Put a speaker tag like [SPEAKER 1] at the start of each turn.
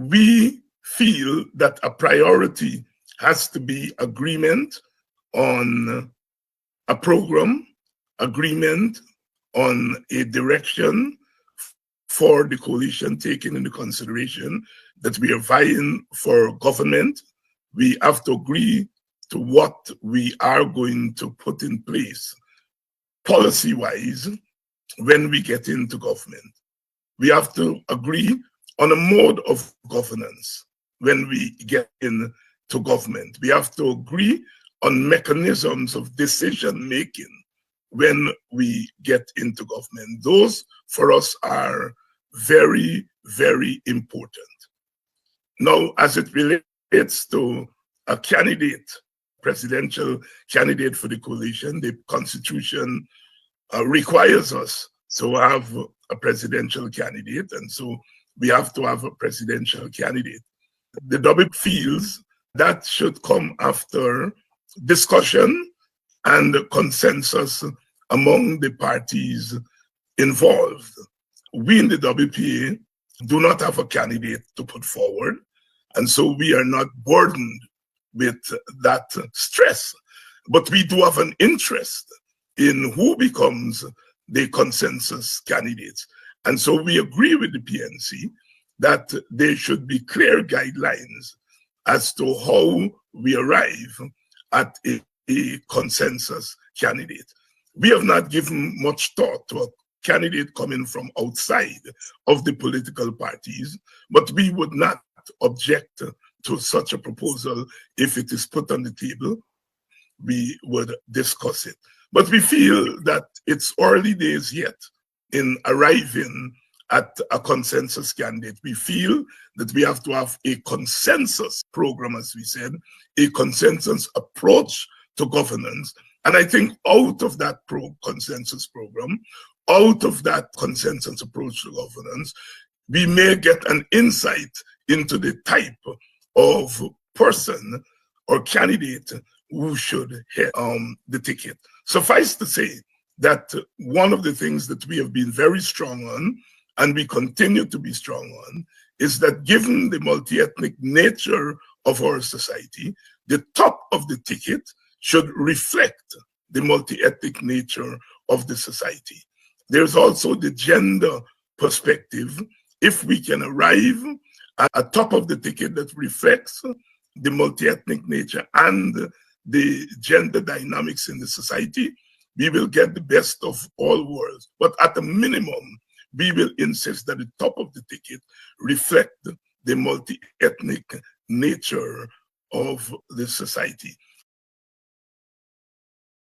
[SPEAKER 1] we feel that a priority has to be agreement on a program, agreement on a direction for the coalition, taking into consideration that we are vying for government. We have to agree to what we are going to put in place policy-wise when we get into government. We have to agree on a mode of governance when we get into government. We have to agree on mechanisms of decision-making when we get into government. Those, for us, are very, very important. Now, as it relates to a candidate, presidential candidate for the coalition, the Constitution requires us to have a presidential candidate, and so we have to have a presidential candidate. The WPA feels that should come after discussion and consensus among the parties involved. We in the WPA do not have a candidate to put forward, and so we are not burdened with that stress. But we do have an interest in who becomes the consensus candidates. And so we agree with the PNC that there should be clear guidelines as to how we arrive at a consensus candidate. We have not given much thought to a candidate coming from outside of the political parties, but we would not object to such a proposal if it is put on the table. We would discuss it. But we feel that it's early days yet in arriving at a consensus candidate. We feel that we have to have a consensus program, as we said, a consensus approach to governance. And I think out of that consensus program, out of that consensus approach to governance, we may get an insight into the type of person or candidate who should hit the ticket. Suffice to say that one of the things that we have been very strong on, and we continue to be strong on, is that given the multi-ethnic nature of our society, the top of the ticket should reflect the multi-ethnic nature of the society. There's also the gender perspective. If we can arrive at a top of the ticket that reflects the multi-ethnic nature and the gender dynamics in the society, we will get the best of all worlds. But at a minimum, we will insist that the top of the ticket reflect the multi-ethnic nature of the society.